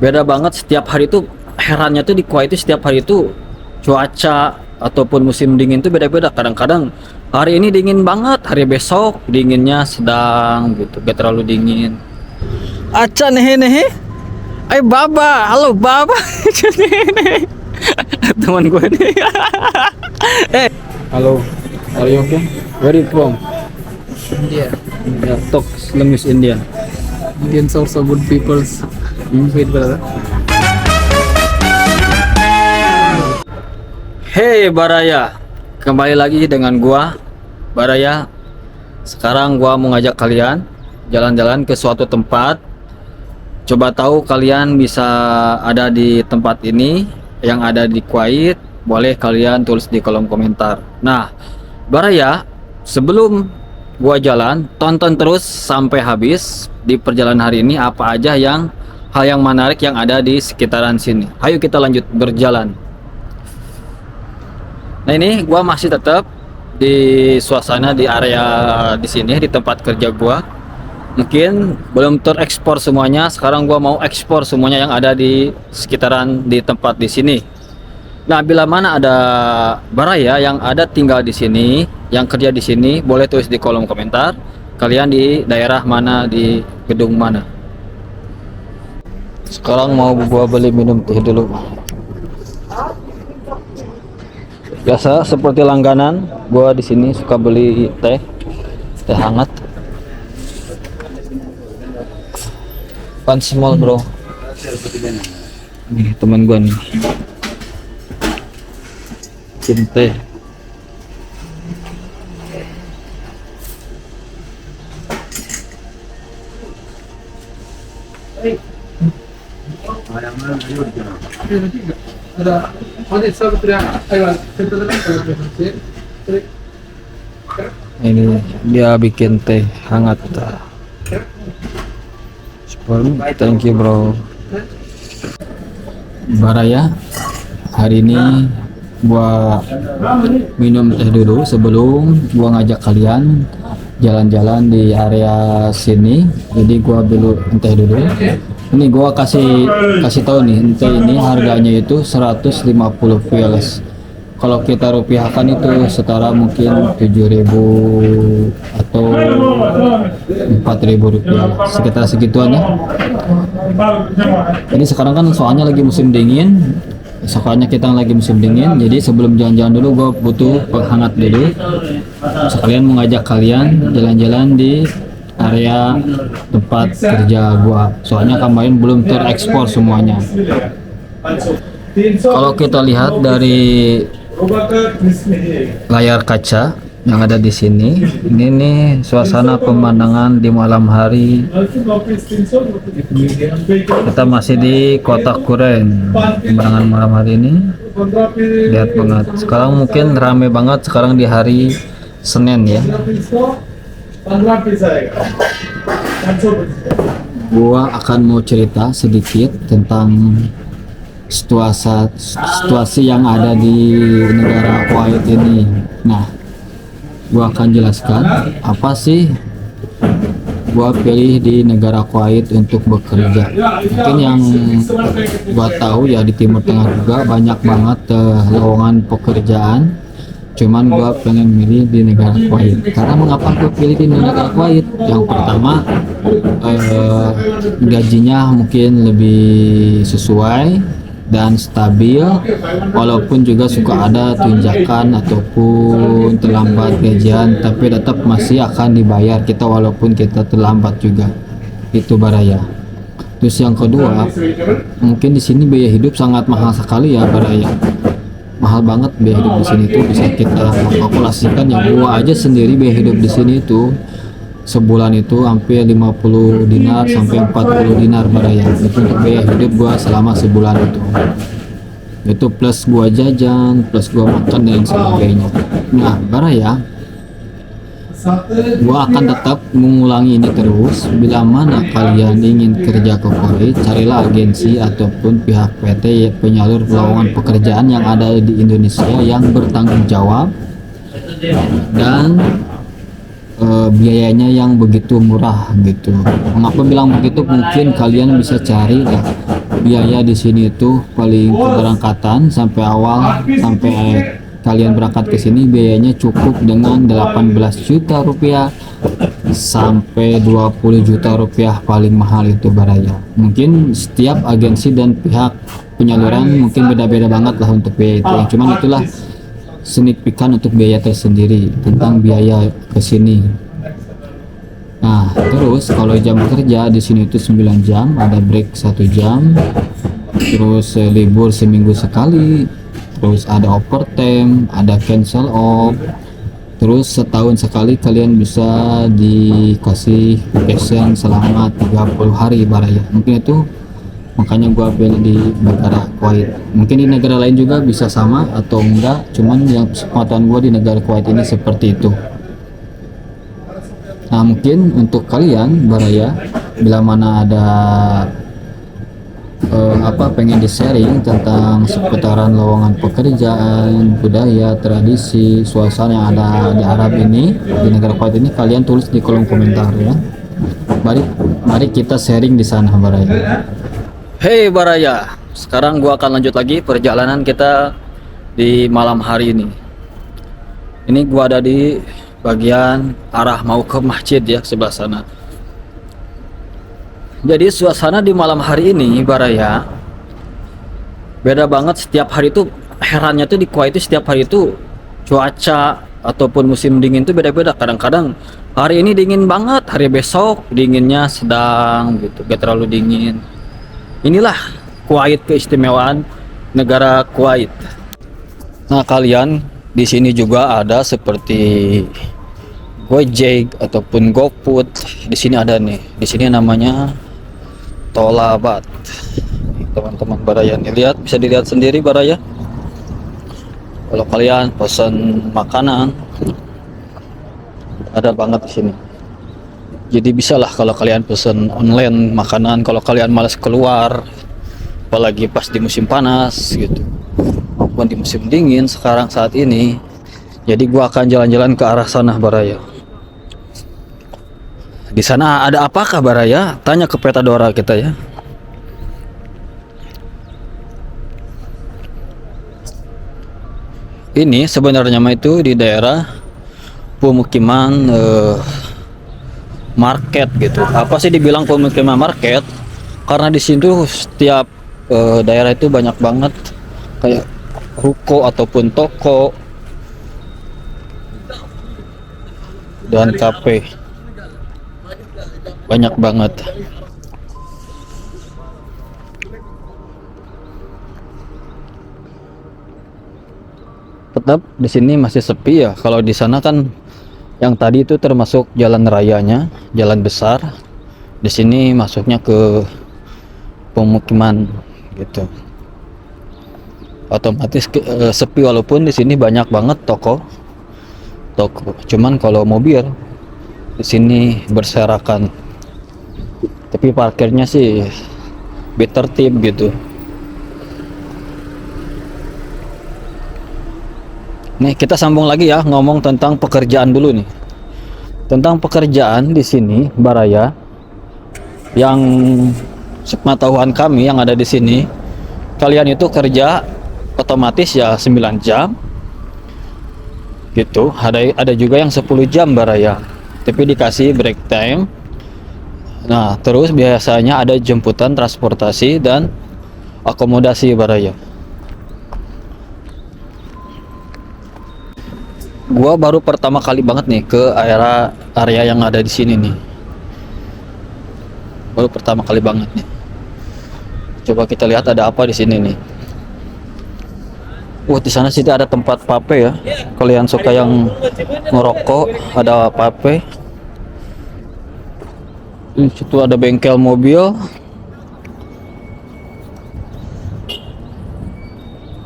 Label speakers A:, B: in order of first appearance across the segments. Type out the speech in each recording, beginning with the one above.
A: Beda banget setiap hari itu. Herannya tuh di Kuwait itu setiap hari itu cuaca ataupun musim dingin tuh beda-beda. Kadang-kadang hari ini dingin banget, hari besok dinginnya sedang gitu, gak terlalu dingin. Aca nehe nehe. Baba, halo Baba. Teman gue nih. Halo, are you okay? Where you from?
B: India.
A: Yeah, talk language Indian.
B: Indians also good peoples. Wait, brother.
A: Hey Baraya, kembali lagi dengan gua Baraya. Sekarang gua mau ngajak kalian jalan-jalan ke suatu tempat. Coba tahu kalian bisa ada di tempat ini yang ada di Kuwait. Boleh kalian tulis di kolom komentar. Nah, Baraya, sebelum gua jalan, tonton terus sampai habis di perjalanan hari ini apa aja hal yang menarik yang ada di sekitaran sini. Ayo kita lanjut berjalan. Nah, ini gua masih tetap di suasana di area di sini di tempat kerja gua. Mungkin belum terekspor semuanya. Sekarang gua mau ekspor semuanya yang ada di sekitaran di tempat di sini. Nah, bila mana ada Baraya yang ada tinggal di sini, yang kerja di sini, boleh tulis di kolom komentar. Kalian di daerah mana, di gedung mana. Sekarang mau gua beli minum teh dulu. Biasa seperti langganan, gua di sini suka beli teh hangat. Pan small bro. Nih teman gua nih. Teh. Ini dia bikin teh hangat. Thank you bro. Baraya, hari ini gua minum teh dulu sebelum gua ngajak kalian jalan-jalan di area sini. Jadi gua teh dulu. Ini gua kasih tahu nih, teh ini harganya itu 150 fils. Kalau kita rupiahkan itu setara mungkin 7.000 atau 4.000 rupiah, sekitar segituannya. Ini sekarang kan soalnya lagi musim dingin, kita lagi musim dingin, jadi sebelum jalan-jalan dulu gue butuh penghangat dulu. Sekalian mengajak kalian jalan-jalan di area tempat kerja gua, soalnya kemarin belum terekspor semuanya. Kalau kita lihat dari layar kaca yang ada di sini, ini nih suasana pemandangan di malam hari. Kita masih di kota Kuren. Pemandangan malam hari ini lihat banget. Sekarang mungkin rame banget sekarang di hari Senin ya. Gua akan mau cerita sedikit tentang situasi yang ada di negara Kuwait ini. Nah, gua akan jelaskan apa sih gua pilih di negara Kuwait untuk bekerja. Mungkin yang gua tahu ya di Timur Tengah juga banyak banget lowongan pekerjaan. Cuman gua pengen milih di negara Kuwait. Karena mengapa gua pilih di negara Kuwait? Yang pertama, gajinya mungkin lebih sesuai dan stabil, walaupun juga suka ada tunjakan ataupun terlambat gajian, tapi tetap masih akan dibayar kita walaupun kita terlambat juga. Itu Baraya. Terus yang kedua, mungkin di sini biaya hidup sangat mahal sekali ya Baraya. Mahal banget biaya hidup di sini tuh, bisa kita kalkulasikan ya. Gua aja sendiri biaya hidup di sini itu sebulan itu hampir 50 dinar sampai 40 dinar Baraya. Itu untuk biaya hidup gua selama sebulan itu plus gua jajan, plus gua makan dan sebagainya. Nah Baraya, gua akan tetap mengulangi ini terus. Bila mana kalian ingin kerja ke Kuwait, carilah agensi ataupun pihak PT penyalur lowongan pekerjaan yang ada di Indonesia yang bertanggung jawab dan biayanya yang begitu murah gitu. Mengapa bilang begitu? Mungkin kalian bisa cari biaya di sini itu paling keberangkatan sampai awal sampai kalian berangkat ke sini biayanya cukup dengan 18 juta rupiah sampai 20 juta rupiah paling mahal itu Baraya. Mungkin setiap agensi dan pihak penyaluran mungkin beda-beda banget lah untuk biaya itu. Yang cuman itulah sneak peekan untuk biaya tersendiri tentang biaya ke sini. Nah, terus kalau jam kerja di sini itu 9 jam, ada break 1 jam. Terus libur seminggu sekali. Terus ada overtime, ada cancel off. Terus setahun sekali kalian bisa dikasih vacation selama 30 hari Baraya. Mungkin itu makanya gua pilih di negara Kuwait. Mungkin di negara lain juga bisa sama atau enggak, cuman yang sepengetahuan gua di negara Kuwait ini seperti itu. Nah, mungkin untuk kalian Baraya, bila mana ada pengen di-sharing tentang seputaran lowongan pekerjaan, budaya, tradisi, suasana yang ada di Arab ini, di negara Kuwait ini, kalian tulis di kolom komentar ya. Mari kita sharing di sana Baraya. Hey Baraya, sekarang gua akan lanjut lagi perjalanan kita di malam hari ini. Ini gua ada di bagian arah mau ke masjid ya, sebelah sana. Jadi suasana di malam hari ini Baraya beda banget. Setiap hari itu herannya tuh di Kuwait itu setiap hari itu cuaca ataupun musim dingin tuh beda-beda. Kadang-kadang hari ini dingin banget, hari besok dinginnya sedang gitu, gak terlalu dingin. Inilah Kuwait, keistimewaan negara Kuwait. Nah, kalian di sini juga ada seperti Gojek ataupun GoFood. Di sini ada nih. Di sini namanya Tolabat. Teman-teman Baraya nih, lihat, bisa dilihat sendiri Baraya. Kalau kalian pesan makanan ada banget di sini. Jadi bisalah kalau kalian pesan online makanan, kalau kalian malas keluar, apalagi pas di musim panas gitu, maupun di musim dingin sekarang saat ini. Jadi gua akan jalan-jalan ke arah sana Baraya. Di sana ada apakah Baraya? Tanya ke Petadora kita ya. Ini sebenarnya mah itu di daerah pemukiman market gitu. Apa sih dibilang pemukiman market? Karena di situ setiap daerah itu banyak banget kayak ruko ataupun toko dan kafe. Banyak banget. Tetap di sini masih sepi ya. Kalau di sana kan yang tadi itu termasuk jalan rayanya, jalan besar. Di sini masuknya ke pemukiman gitu. Otomatis sepi, walaupun di sini banyak banget toko. Cuman kalau mobil di sini berserakan. Tapi parkirnya sih tertib gitu. Nih kita sambung lagi ya, ngomong tentang pekerjaan dulu nih. Tentang pekerjaan di sini Baraya, yang sepengetahuan kami yang ada di sini, kalian itu kerja otomatis ya 9 jam gitu. Ada juga yang 10 jam Baraya, tapi dikasih break time. Nah, terus biasanya ada jemputan transportasi dan akomodasi Baraya. Gua baru pertama kali banget nih ke area yang ada di sini nih. Baru pertama kali banget nih. Coba kita lihat ada apa di sini nih. Di sana sih ada tempat vape ya. Kalian suka yang ngerokok, ada vape. Di situ ada bengkel mobil.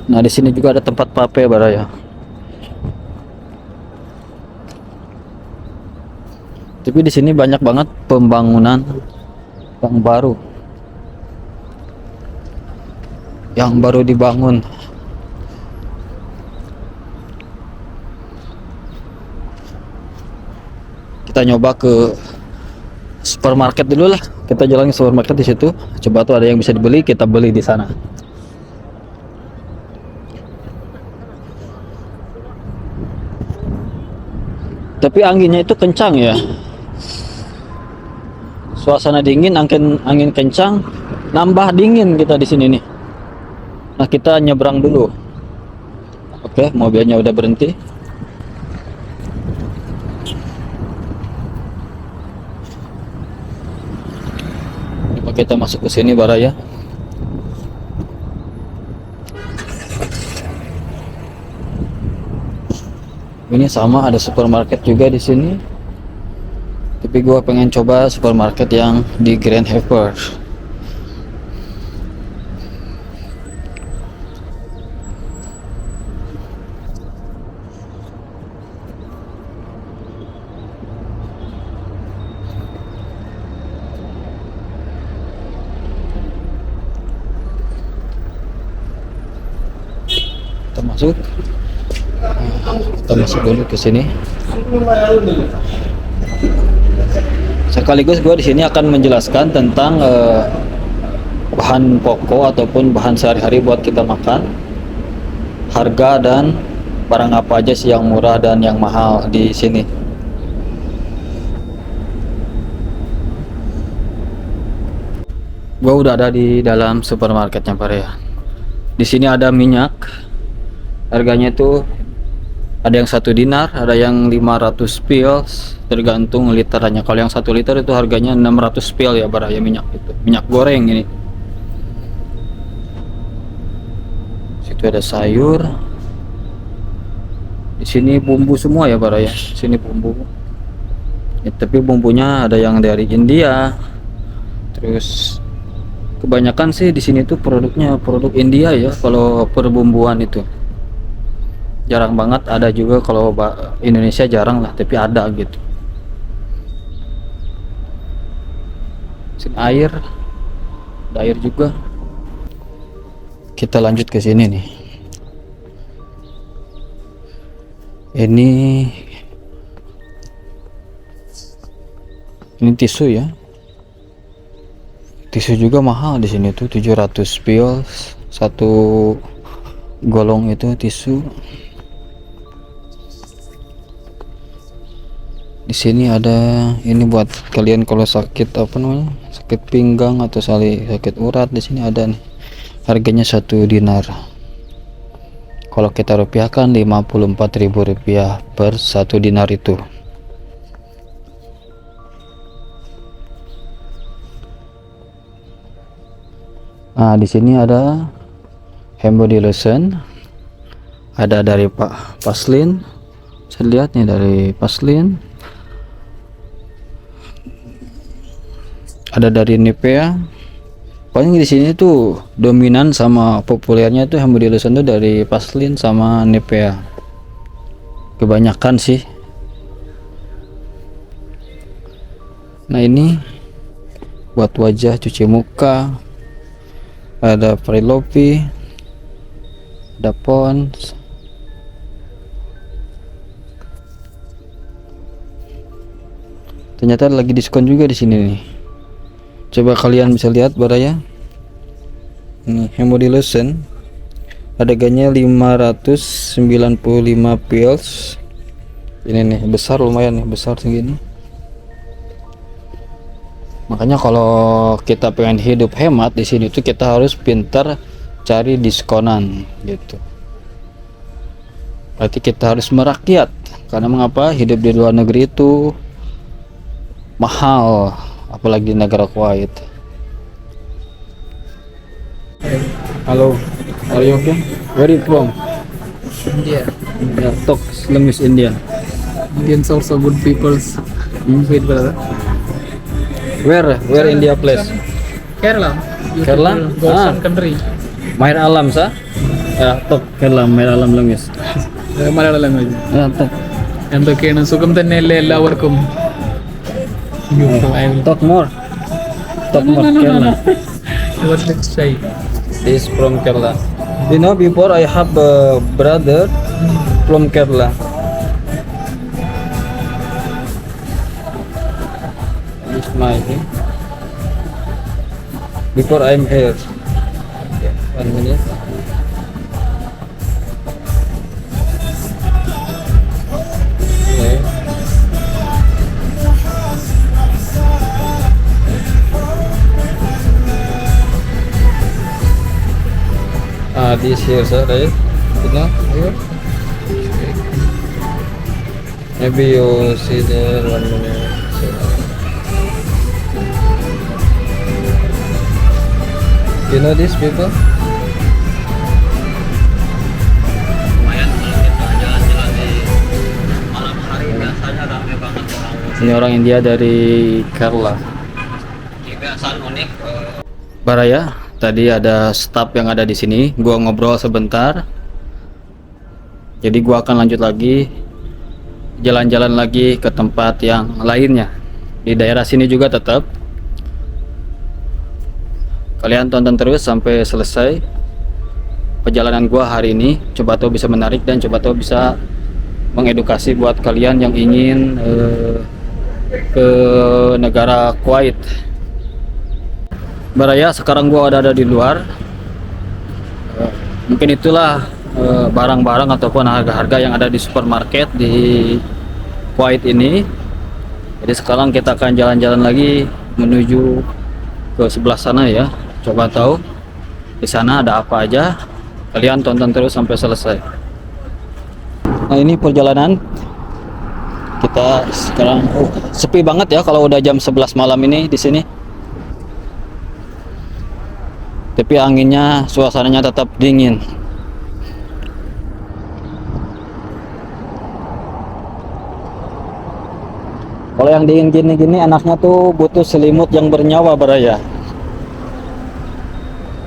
A: Nah, di sini juga ada tempat vape Baraya. Tapi di sini banyak banget pembangunan yang baru dibangun. Kita nyoba ke supermarket dulu lah. Kita jalan ke supermarket di situ, coba tuh ada yang bisa dibeli, kita beli di sana. Tapi anginnya itu kencang ya. Suasana dingin, angin kencang, nambah dingin kita di sini nih. Nah, kita nyebrang dulu. Oke, mobilnya udah berhenti. Coba kita masuk ke sini, Baraya. Ini sama, ada supermarket juga di sini. Tapi gua pengen coba supermarket yang di Grand Hyper. Kita masuk. Kita masuk dulu ke sini. Sekaligus gue di sini akan menjelaskan tentang bahan pokok ataupun bahan sehari-hari buat kita makan, harga dan barang apa aja sih yang murah dan yang mahal di sini. Gue udah ada di dalam supermarketnya, Pak ya. Di sini ada minyak, harganya tuh ada yang 1 dinar, ada yang 500 pils, tergantung literannya. Kalau yang 1 liter itu harganya 600 pil ya, Baraya, minyak itu. Minyak goreng ini. Situ ada sayur. Di sini bumbu semua ya, Baraya. Sini bumbu. Ya, tapi bumbunya ada yang dari India. Terus kebanyakan sih di sini tuh produknya produk India ya, kalau perbumbuan itu. Jarang banget ada juga, kalau Indonesia jarang lah, tapi ada gitu. Sini air, ada air juga. Kita lanjut ke sini nih. Ini tisu ya. Tisu juga mahal di sini tuh, 700 pils satu golong itu tisu. Di sini ada ini buat kalian kalau sakit apa namanya, sakit pinggang atau sakit urat. Di sini ada nih, harganya 1 dinar. Kalau kita rupiahkan 54.000 rupiah per 1 dinar itu. Nah, di sini ada hand body lotion, ada dari Pak Paslin. Saya lihat nih dari Paslin. Ada dari Nivea. Paling di sini tuh dominan sama populernya tuh hand body lotion tuh dari Paslin sama Nivea. Kebanyakan sih. Nah, ini buat wajah, cuci muka. Ada Prelopi, ada Pond's. Ternyata lagi diskon juga di sini nih. Coba kalian bisa lihat, Baraya. Ini hand body lotion. Harganya 595 pils. Ini nih, besar, lumayan nih, besar segini. Makanya kalau kita pengen hidup hemat di sini tuh kita harus pintar cari diskonan gitu. Berarti kita harus merakyat. Karena mengapa? Hidup di luar negeri itu mahal, apalagi di negara Kuwait. Halo, are you okay? Where you from?
B: India.
A: Yeah, talk language India.
B: Indians also good peoples. Wait, brother.
A: Where India place?
B: Kerala.
A: Kerala?
B: Godson country.
A: Mahir alam sa? Ya, talk Kerala, mahir alam language.
B: Malayala language
A: Ya, talk.
B: എന്തൊക്കെയാണ് സുഖം തന്നെയല്ലേ എല്ലാവർക്കും
A: Talk more. Talk more Kerala.
B: Shy.
A: This from Kerala. You know, before I have a brother from Kerala. This my before I'm here. 1 minute. Okay. This here, sir, right? You know, here. Maybe you see there 1 minute. So, you know these people? Lumayan kalau kita jalan-jalan di malam hari biasanya ramai banget orang. Ini orang India dari Kerala. Kebiasaan unik. Baraya, tadi ada staff yang ada di sini. Gua ngobrol sebentar. Jadi gua akan lanjut lagi, jalan-jalan lagi ke tempat yang lainnya. Di daerah sini juga tetap. Kalian tonton terus sampai selesai perjalanan gua hari ini. Coba tahu bisa menarik dan coba tahu bisa mengedukasi buat kalian yang ingin ke negara Kuwait. Baraya, sekarang gua ada di luar. Mungkin itulah barang-barang ataupun harga-harga yang ada di supermarket di Kuwait ini. Jadi sekarang kita akan jalan-jalan lagi menuju ke sebelah sana ya. Coba tahu di sana ada apa aja. Kalian tonton terus sampai selesai. Nah, ini perjalanan kita sekarang. Sepi banget ya kalau udah jam 11 malam ini di sini. Tapi anginnya, suasananya tetap dingin. Kalau yang dingin gini-gini enaknya tuh butuh selimut yang bernyawa, Baraya.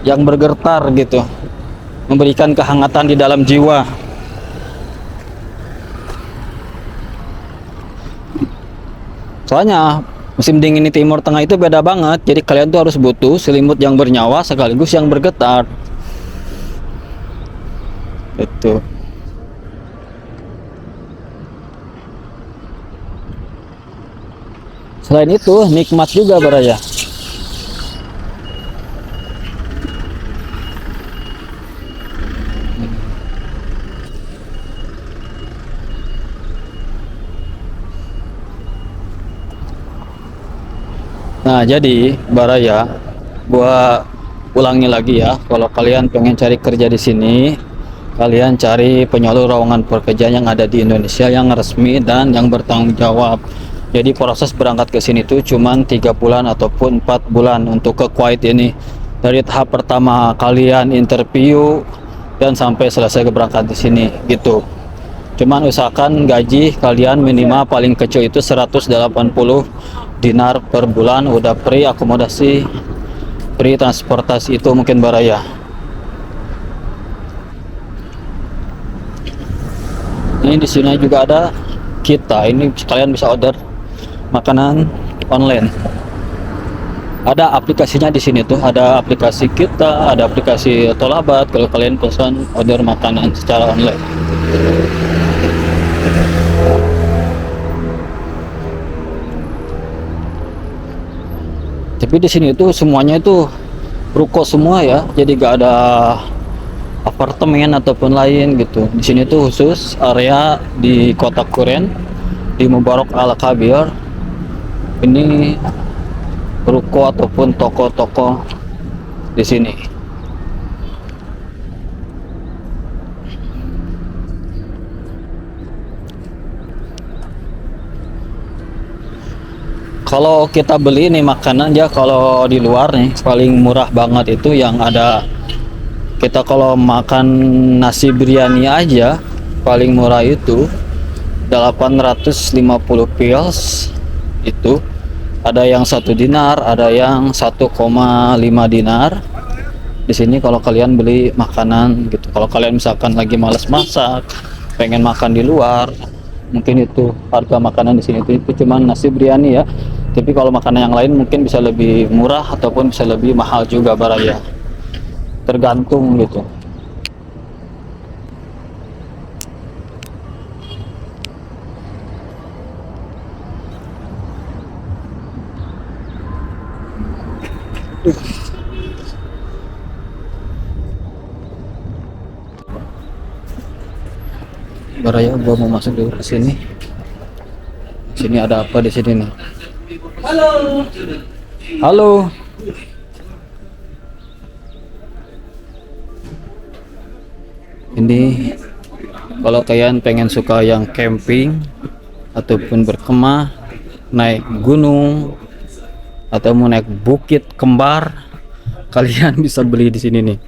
A: Yang bergetar gitu. Memberikan kehangatan di dalam jiwa. Soalnya musim dingin di Timur Tengah itu beda banget. Jadi kalian tuh harus butuh selimut yang bernyawa sekaligus yang bergetar. Itu. Selain itu nikmat juga, Baraya. Nah, jadi Baraya, gua ulangi lagi ya, kalau kalian pengen cari kerja di sini, kalian cari penyuluh lowongan pekerjaan yang ada di Indonesia yang resmi dan yang bertanggung jawab. Jadi proses berangkat ke sini tuh cuman 3 bulan ataupun 4 bulan untuk ke Kuwait ini. Dari tahap pertama kalian interview dan sampai selesai keberangkatan di sini gitu. Cuman usahakan gaji kalian minimal paling kecil itu 180 dinar per bulan, udah free akomodasi, free transportasi itu mungkin, Baraya. Ini di sini juga ada kita, ini kalian bisa order makanan online. Ada aplikasinya di sini tuh, ada aplikasi kita, ada aplikasi Tolabat kalau kalian pesan order makanan secara online. Tapi di sini itu semuanya itu ruko semua ya, jadi gak ada apartemen ataupun lain gitu. Di sini tuh khusus area di kota Kuren, di Mubarak Al Kabir. Ini ruko ataupun toko-toko di sini. Kalau kita beli nih makanan ya, kalau di luar nih paling murah banget itu yang ada, kita kalau makan nasi biryani aja paling murah itu 850 pils. Itu ada yang 1 dinar, ada yang 1,5 dinar. Di sini kalau kalian beli makanan gitu, kalau kalian misalkan lagi males masak, pengen makan di luar, mungkin itu harga makanan di sini itu cuman nasi biryani ya. Tapi kalau makanan yang lain mungkin bisa lebih murah ataupun bisa lebih mahal juga, Baraya. Tergantung gitu. Baraya, gua mau masuk dulu ke sini. Sini ada apa di sini nih? Halo. Ini kalau kalian pengen suka yang camping ataupun berkemah, naik gunung atau mau naik bukit kembar, kalian bisa beli di sini nih.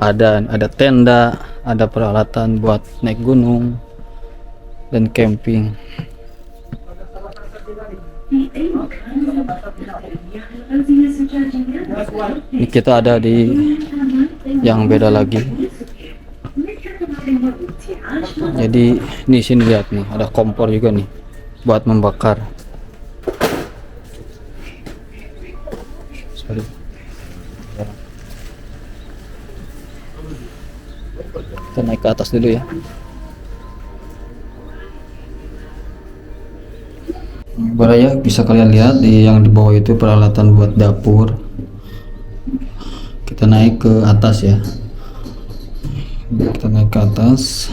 A: Ada tenda, ada peralatan buat naik gunung dan camping. Ini kita ada di yang beda lagi. Jadi di sini lihat nih, ada kompor juga nih buat membakar. Sorry. Kita naik ke atas dulu ya. Baraya, bisa kalian lihat di yang di bawah itu peralatan buat dapur. Kita naik ke atas ya. Kita naik ke atas.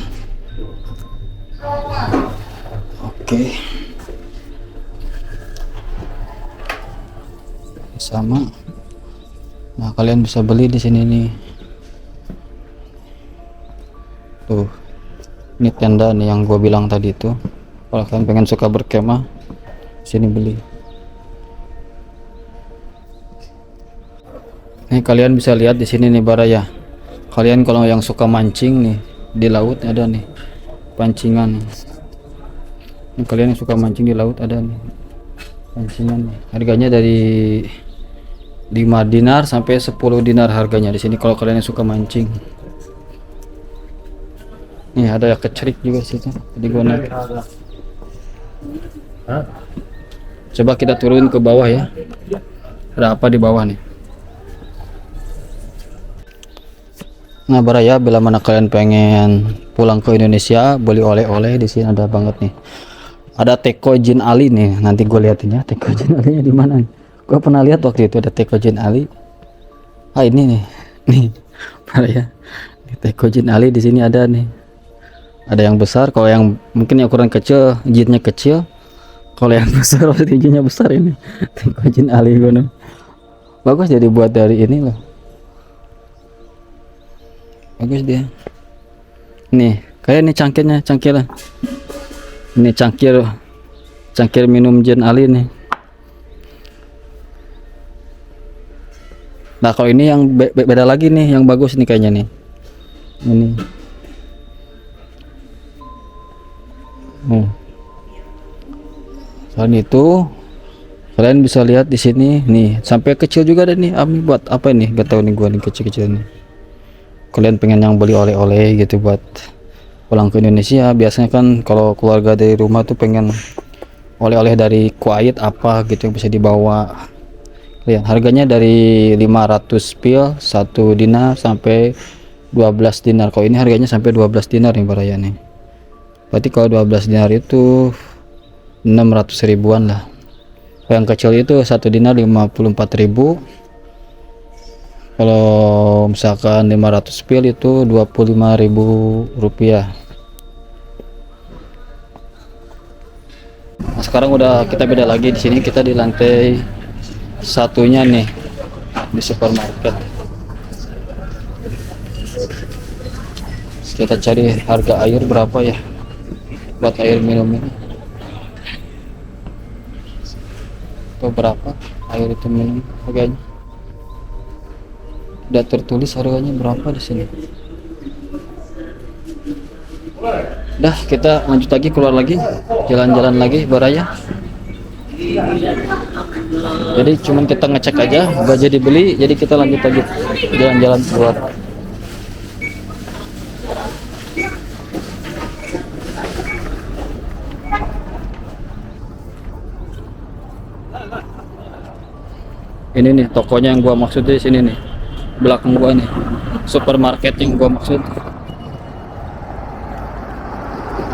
A: Oke. Sama. Nah, kalian bisa beli di sini nih. Tuh. Ini tenda nih yang gue bilang tadi itu. Kalau kalian pengen suka berkemah, sini beli. Nih kalian bisa lihat di sini nih Baraya. Kalian kalau yang suka mancing nih di laut ada nih pancingan. Ini kalian yang suka mancing di laut ada nih pancingan nih. Harganya dari 5 dinar sampai 10 dinar harganya di sini kalau kalian yang suka mancing. Nih ada yang kecerik juga situ. Tadi gua naik. Coba kita turun ke bawah ya. Ada apa di bawah nih? Nah Baraya, bila mana kalian pengen pulang ke Indonesia, beli oleh-oleh di sini ada banget nih. Ada Teko Jin Ali nih. Nanti gue liatin ya Teko Jin Ali di mana. Gue pernah lihat waktu itu ada Teko Jin Ali. Ah ini nih, nih Baraya. Teko Jin Ali di sini ada nih. Ada yang besar. Kalau yang mungkin yang ukuran kecil, jinnya kecil. Kalau yang besar pasti jinnya besar ini. Teko Jin Ali gue. Bagus, jadi buat dari ini loh. Bagus dia. Nih, kayak ini cangkirnya, cangkir. Ini cangkir minum Jin Ali nih. Nah, kalau ini yang beda lagi nih, yang bagus nih kayaknya nih. Ini. Selain itu, kalian bisa lihat di sini nih, sampai kecil juga ada nih. Ami buat apa ini? Gak tahu nih gua nih kecil-kecil nih. Kalian pengen yang beli oleh-oleh gitu buat pulang ke Indonesia, biasanya kan kalau keluarga dari rumah tuh pengen oleh-oleh dari Kuwait apa gitu yang bisa dibawa. Lihat harganya dari 500 pil 1 dinar sampai 12 dinar. Kalau ini harganya sampai 12 dinar nih Baraya nih. Berarti kalau 12 dinar itu 600 ribuan lah. Yang kecil itu 1 dinar 54 ribu. Kalau misalkan 500 pil itu 25.000 rupiah. Nah, sekarang udah kita beda lagi di sini, kita di lantai satunya nih di supermarket. Kita cari harga air berapa ya buat air minum ini. Atau berapa air itu minum harganya? Udah tertulis harganya berapa di sini. Dah, kita lanjut lagi, keluar lagi, jalan-jalan lagi Baraya. Jadi cuman kita ngecek aja, gak jadi beli, jadi kita lanjut lagi jalan-jalan keluar. Ini nih tokonya yang gua maksud di sini nih. Belakang gua nih supermarket yang gua maksud.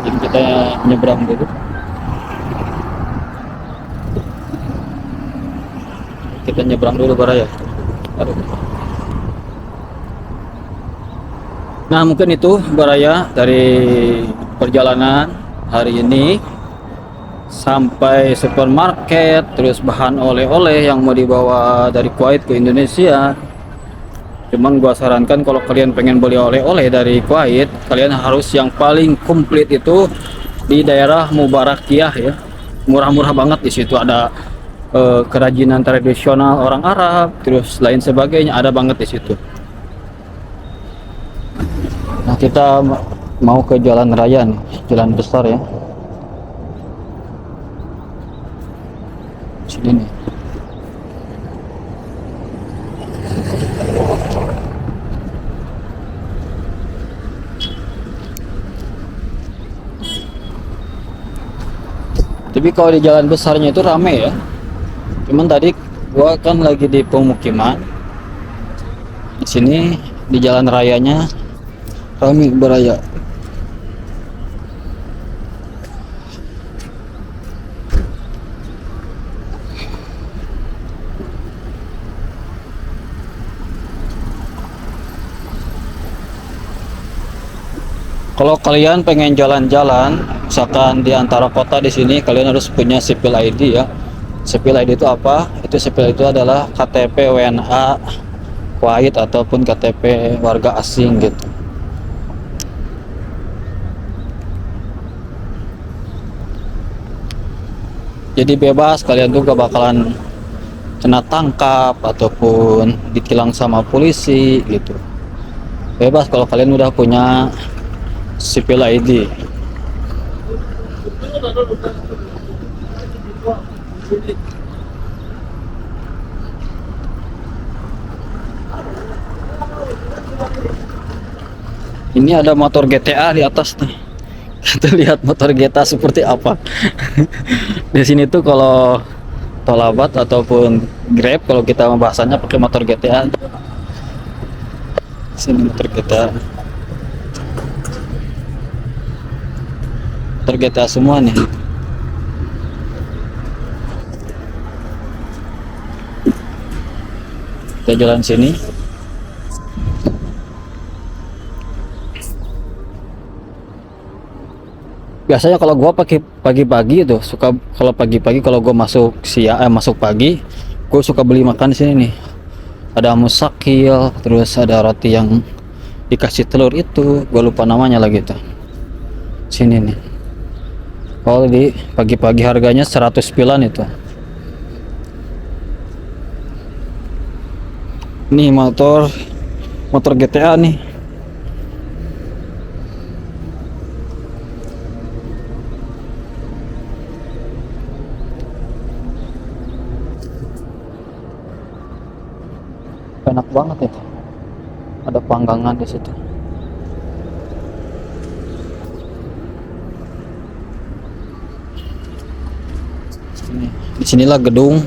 A: Jadi kita nyebrang dulu. Kita nyebrang dulu Baraya. Aduh. Nah mungkin itu Baraya dari perjalanan hari ini sampai supermarket, terus bahan oleh-oleh yang mau dibawa dari Kuwait ke Indonesia. Cuman gua sarankan kalau kalian pengen beli oleh-oleh dari Kuwait, kalian harus yang paling komplit itu di daerah Mubarakiyah ya. Murah-murah banget, di situ ada kerajinan tradisional orang Arab, terus lain sebagainya ada banget di situ. Nah, kita mau ke jalan raya nih, jalan besar ya. Sini nih. Tapi kalau di jalan besarnya itu rame ya. Cuman tadi gua kan lagi di pemukiman. Di sini di jalan rayanya rame beraya. Kalau kalian pengen jalan-jalan, misalkan di antara kota di sini, kalian harus punya sipil ID ya. Sipil ID itu apa? Itu sipil itu adalah KTP WNA Kuwait ataupun KTP warga asing gitu. Jadi bebas, kalian tuh gak bakalan kena tangkap ataupun ditilang sama polisi gitu. Bebas kalau kalian udah punya sipil ID. Ini ada motor GTA di atas nih. Kita lihat motor GTA seperti apa. Di sini tuh kalau Tolabat ataupun Grab, kalau kita membahasannya pakai motor GTA. Sini motor GTA. Motor GTA semua nih. Kita jalan sini. Biasanya kalau gua pakai pagi-pagi itu suka, kalau pagi-pagi kalau gua masuk masuk pagi, gua suka beli makan di sini nih. Ada musakil, terus ada roti yang dikasih telur itu, gua lupa namanya lagi tuh. Sini nih. Kalau di pagi-pagi harganya 109 itu. Nih motor GTA nih. Enak banget itu. Ada panggangan di situ. Disinilah gedung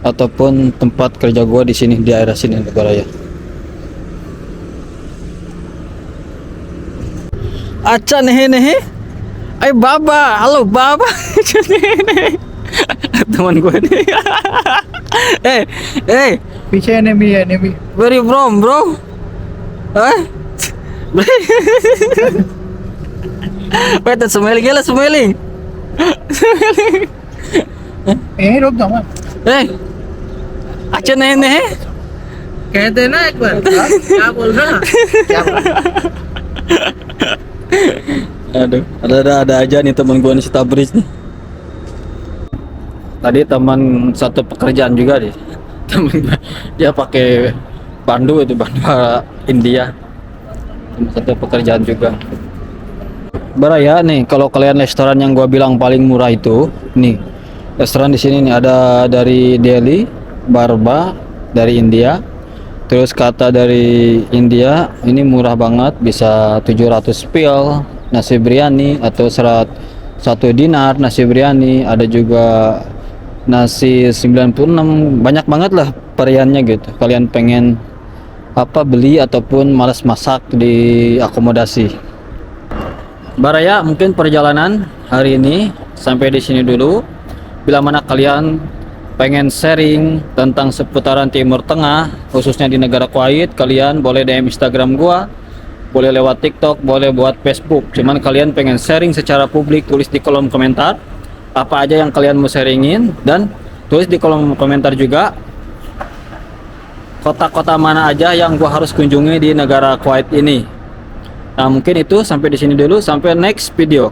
A: ataupun tempat kerja gua di sini, di daerah sini negara ya. Acha nehe. Ay baba, halo baba. Teman gue nih.
B: पीछे enemy
A: Where you from, bro? Hah? Wait, smiling gila, smiling.
B: रुक जाओ मत
A: अच्छा नहीं
B: कहते ना एक बार क्या बोल रहा क्या बोल
A: Aduh, ada aja nih teman gue nih, si Tabriz nih. Tadi teman satu pekerjaan juga nih. Temen gue, dia pakai bandu itu, bandu India. Teman satu pekerjaan juga. Beraya nih, kalau kalian restoran yang gue bilang paling murah itu, nih restoran di sini nih ada dari Delhi, Barba dari India. Terus kata dari India ini murah banget, bisa 700 pil nasi biryani atau 1 dinar nasi biryani. Ada juga nasi 96, banyak banget lah variannya gitu. Kalian pengen apa beli ataupun malas masak di akomodasi. Baraya, mungkin perjalanan hari ini sampai di sini dulu. Bila mana kalian pengen sharing tentang seputaran Timur Tengah, khususnya di negara Kuwait, kalian boleh DM Instagram gua boleh lewat TikTok, boleh buat Facebook. Cuman kalian pengen sharing secara publik, tulis di kolom komentar apa aja yang kalian mau sharingin, dan tulis di kolom komentar juga kota-kota mana aja yang gua harus kunjungi di negara Kuwait ini. Nah, mungkin itu sampai di sini dulu, sampai next video.